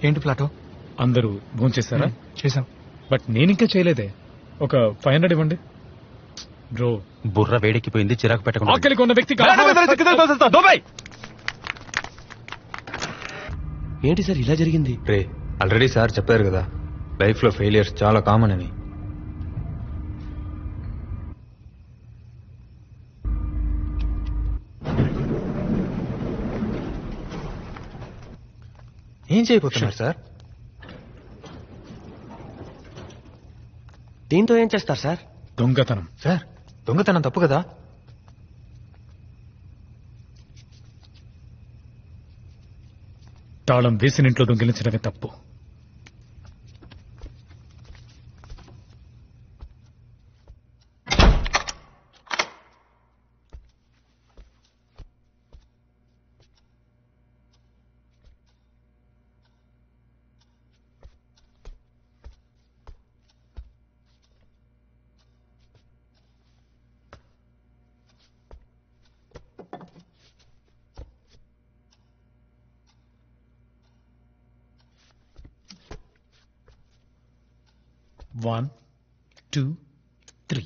ఏంటి ప్లాటో? అందరూ భోంచేశారా? చేశాం. బట్ నేనింకా చేయలేదే. ఒక 500 ఇవ్వండి బ్రో. బుర్ర వేడెక్కిపోయింది, చిరాకు పెట్టకుండా. ఆకలికి ఉన్న వ్యక్తికి ఏంటి సార్ ఇలా జరిగింది? రే, ఆల్రెడీ సార్ చెప్పారు కదా, లైఫ్ లో ఫెయిలియర్స్ చాలా కామన్ అని. ఏం చేయబోతున్నారు సార్? దీంతో ఏం చేస్తారు సార్? దొంగతనం. సార్, దొంగతనం తప్పు కదా? తాళం వేసిన ఇంట్లో దొంగిలించడమే తప్పు. One, 2, 3.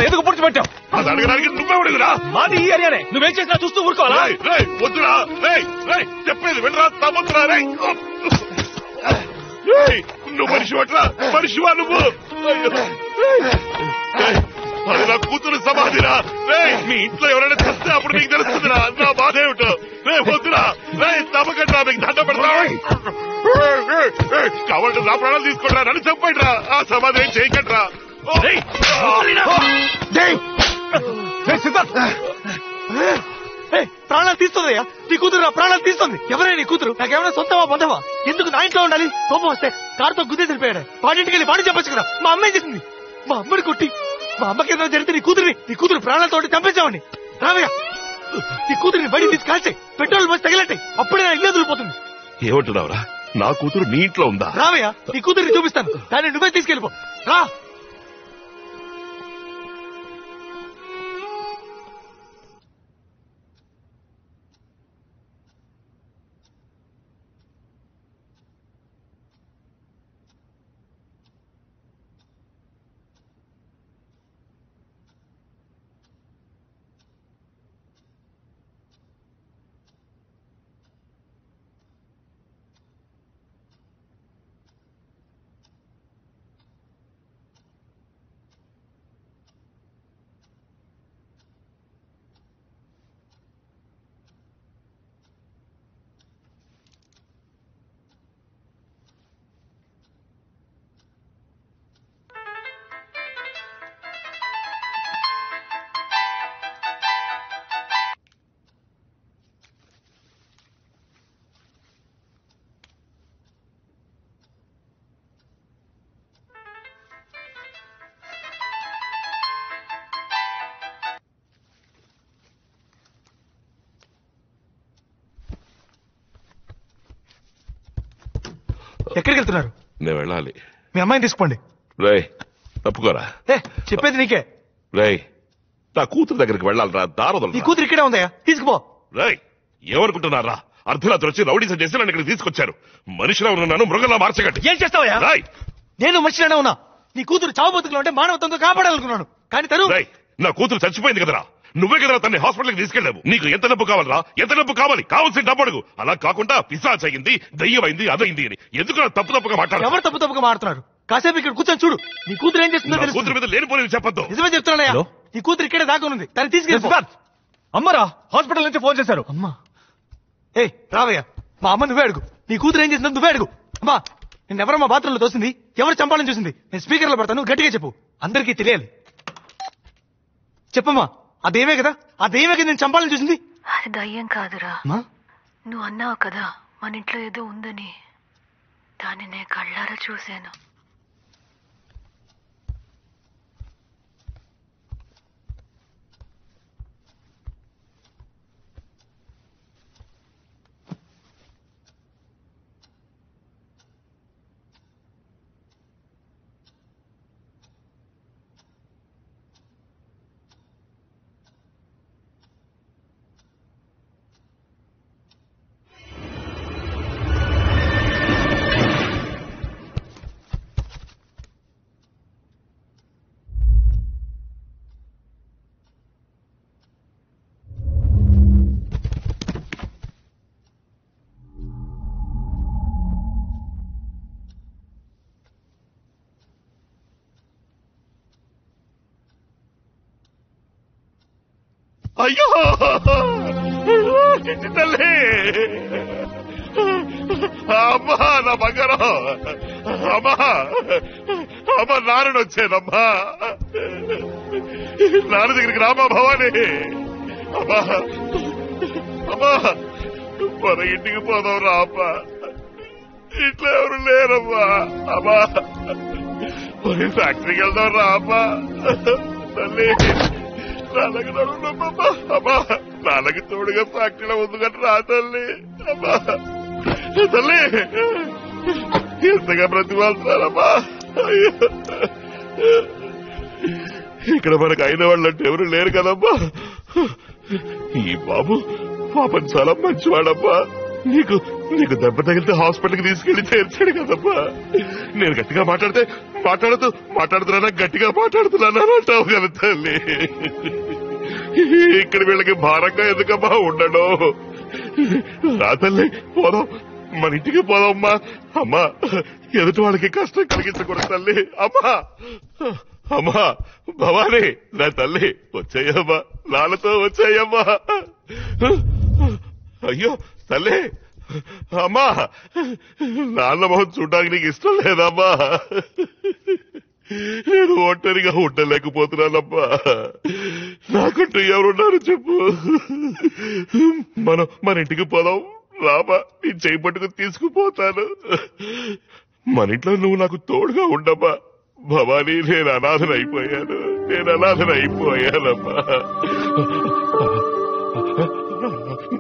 ఎందుకు పూడ్చిపెట్టావు? అది అడగడానికి నువ్వెవడుగురా? మాది ఈ ఏరియానే, నువ్వేం చేసినా చూస్తూ ఊరుకోవాలా? వద్దురా, చెప్పేది వినరా? తమ్ముతురా, నువ్వు మనిషి పట్రా, మనిషివా నువ్వు? అది నా కూతురు సమాధిరా. మీ ఇంట్లో ఎవరైనా చస్తే అప్పుడు నీకు తెలుస్తుందిరా నా బాధ ఏమిటో. వద్దురా, తమ్మకండి, మీకు దండ పెడతా. కావాలంటే నా ప్రాణాలు తీసుకుంటారా, నన్ను చెప్పండి రా. ఆ సమాధి ఏం చేయకండి. ప్రాణాలు తీస్తుందయ్యా, నీ కూతురు నా ప్రాణాలు తీస్తుంది. ఎవరైనా నీ కూతురు నాకేమైనా సొంతమా బంధవా? ఎందుకు నా ఇంట్లో ఉండాలి? కోపం వస్తే కారుతో గుద్దేసి వెళ్ళిపోయాడు. వాడింటికి వెళ్ళి వాడి చెప్పచ్చు కదా. మా అమ్మాయి చేసింది. మా అమ్మని కొట్టి మా అమ్మకి ఏదో జరిగితే నీ కూతురు ప్రాణాలతో చంపేసావని. రావయ్య, నీ కూతురిని బయట తీసి కాల్చే, పెట్రోల్ బస్ తగిలట్టే, అప్పుడే నా ఇల్లు వదిలిపోతుంది. ఏమంటున్నావురా? నా కూతురు నీ ఇంట్లో ఉందా? రావయ్య, నీ కూతురిని చూపిస్తాను, కానీ నువ్వే తీసుకెళ్ళిపో. రా. ఎక్కడికి వెళ్తున్నారు? నేను వెళ్ళాలి. మీ అమ్మాయిని తీసుకోండి. రేయ్, తప్పుకోరా. చెప్పేది నీకే. రేయ్, నా కూతురు దగ్గరికి వెళ్ళాలరా. దారదలు. నీ కూతురు ఇక్కడే ఉందయ్యా, తీసుకుపో. రేయ్, ఏమనుకుంటున్నారా? అర్ధరాత్రి వచ్చి రౌడీసం చేసి నన్ను ఇక్కడికి తీసుకొచ్చారు. మనిషిలా ఉన్నాను, మృగంలా మార్చగండి. ఏం చేస్తావయ్యా? నేను మనిషిలోనే ఉన్నా. నీ కూతురు చావు బతుకులు అంటే మానవత్వంతో కాపాడాలనుకున్నాను, కానీ తను. నా కూతురు చచ్చిపోయింది కదరా. నువ్వే కదరా తన్ని హాస్పిటల్కి తీసుకెళ్ళావు. నీకు ఎంత డబ్బు కావాలరా? ఎంత డబ్బు కావాలి? కావాల్సిన డబ్బు అడుగు. అలా కాకుండా పిశాచ్ అయింది, దయ్యమైంది, అదైంది అని ఎందుకు తప్పుగా మాట్లాడు? ఎవరు తప్పుగా మాట్లాడుతున్నారు? కాసేపు ఇక్కడ కూర్చొని చూడు. నీ కూతురు ఏం చేస్తుందో తెలుసు. కూతురు మీద లేనిపోయి చెప్పొద్దు. నిజమే చెప్తున్నానయ్యా, నీ కూతురు ఇక్కడే దాక్కునుంది. తను తీసుకెళ్ళి. అమ్మరా, హాస్పిటల్ నుంచి ఫోన్ చేశారు. అమ్మా, రావయ్యా, మా అమ్మ నువ్వే అడుగు. నీ కూతురు ఏం చేసిందో నువ్వే అడుగు. అమ్మా, నిన్నెవరమ్మా బాత్రూంలో తోసింది? ఎవరు చంపాలని చూసింది? నేను స్పీకర్ లో పెడతాను, గట్టిగా చెప్పు, అందరికీ తెలియాలి. చెప్పమ్మా, అదేమే కదా, అదేమే కదా నేను చంపాలని చూసింది? అది దయ్యం కాదురా. నువ్వు అన్నావు కదా మన ఇంట్లో ఏదో ఉందని, దాన్ని నేను కళ్ళారా చూశాను. అయ్యో తల్లి, అమ్మా నా బంగారం, అమ్మా అమ్మ నాన్న వచ్చానమ్మా. నాన్న దగ్గరికి రామా భవాని. అమ్మా అమ్మా, మన ఇంటికి పోదాం రా అమ్మా. ఇంట్లో ఎవరు లేరమ్మా. అమ్మా, ఫ్యాక్టరీకి వెళ్దాం రా అమ్మా. తల్లి నాన్నకు నడువునమ్మా. అమ్మా నాన్నకి తోడుగా ఫ్యాక్టరీలో ఉంది కానీ రా తల్లి. అమ్మా తల్లి ఎంతగా బ్రతిమాలుతున్నారమ్మా. ఇక్కడ మనకు అయిన వాళ్ళంటే ఎవరు లేరు కదమ్మా. ఈ బాబు పాపం చాలా మంచివాడమ్మా. నీకు దెబ్బ తగిలితే హాస్పిటల్కి తీసుకెళ్లి చేర్చాడు కదమ్మా. నేను గట్టిగా మాట్లాడుతున్నా గట్టిగా మాట్లాడుతున్నాను అంటావు కదా తల్లి. ఇక్కడ వీళ్ళకి భారంగా ఎందుకమ్మా ఉండడం. రా తల్లి పోదాం, మన ఇంటికి పోదామ్మా. అమ్మా ఎదుటి వాళ్ళకి కష్టం కలిగించకూడదు తల్లి. అమ్మా భవానీ నా తల్లి వచ్చాయమ్మా, నాన్నతో వచ్చాయమ్మా. అయ్యో తల్లి అమ్మా నాన్న మొహం చూడడానికి నీకు ఇష్టం లేదమ్మా. నేను ఒంటరిగా ఉండలేకపోతున్నానమ్మా. నాకంటూ ఎవరున్నారు చెప్పు. మన ఇంటికి పోదాం రామా, నీ చేయి పట్టుకుని తీసుకుపోతాను. మన ఇంట్లో నువ్వు నాకు తోడుగా ఉండమ్మా. భవానీ నేను అనాథనైపోయానమ్మా.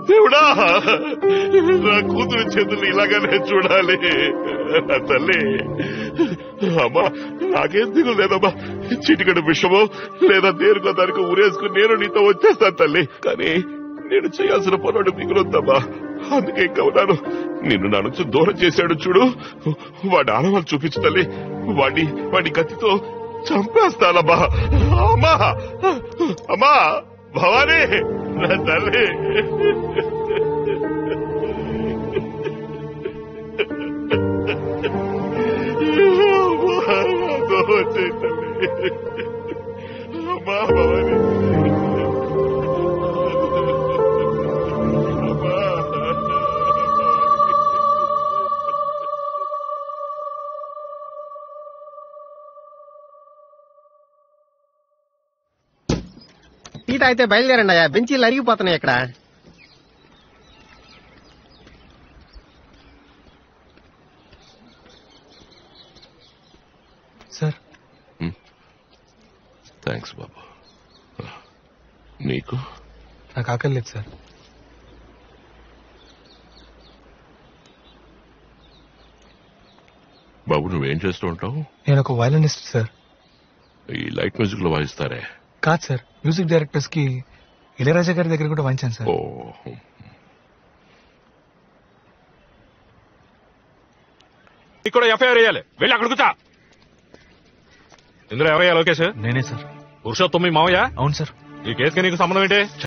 దేవుడా నా కూతురు చేతులు ఇలాగానే చూడాలి తల్లి. అమ్మా నాకేం దిగులు లేదమ్మా. చిటికడు విషమో లేదా దేనికో దానికి ఊరేసుకుని నేను నీతో వచ్చేస్తాను తల్లి. కానీ నేను చేయాల్సిన పనుడు మిగులుందమ్మా. అందుకే ఇంకా ఉన్నాను. నిన్ను నా నుంచి దూరం చేశాడు చూడు, వాడి ఆనవాళ్ళు చూపించు తల్లి. వాడి కత్తితో చంపేస్తానమ్మా. అమ్మా భవానీ నా తల్లి. అమ్మా భవానీ సీట్ అయితే బయలుదేరండి అయ్యా, బెంచీలు అరిగిపోతున్నాయి ఇక్కడ. సార్ థ్యాంక్స్ బాబు. నీకు నాకు ఆకలి లేదు సార్. బాబు నువ్వేం చేస్తూ ఉంటావు? నేను ఒక వయలినిస్ట్ సార్. ఈ లైట్ మ్యూజిక్ లో వాయిస్తారే? కాదు సార్, మ్యూజిక్ డైరెక్టర్స్ కి ఇళయరాజా గారి దగ్గర కూడా వాయించాను సార్. ఓ ఇక్కడ ఎఫ్ఐఆర్ వేయాలి, వెళ్ళి అక్కడ కూర్చో. ఇందులో ఎవరయ్యా లోకేష్? నేనే సార్. పురుషోత్తమి మావయ్య? అవును సార్. ఈ కేసుకి నీకు సంబంధం ఏంటి?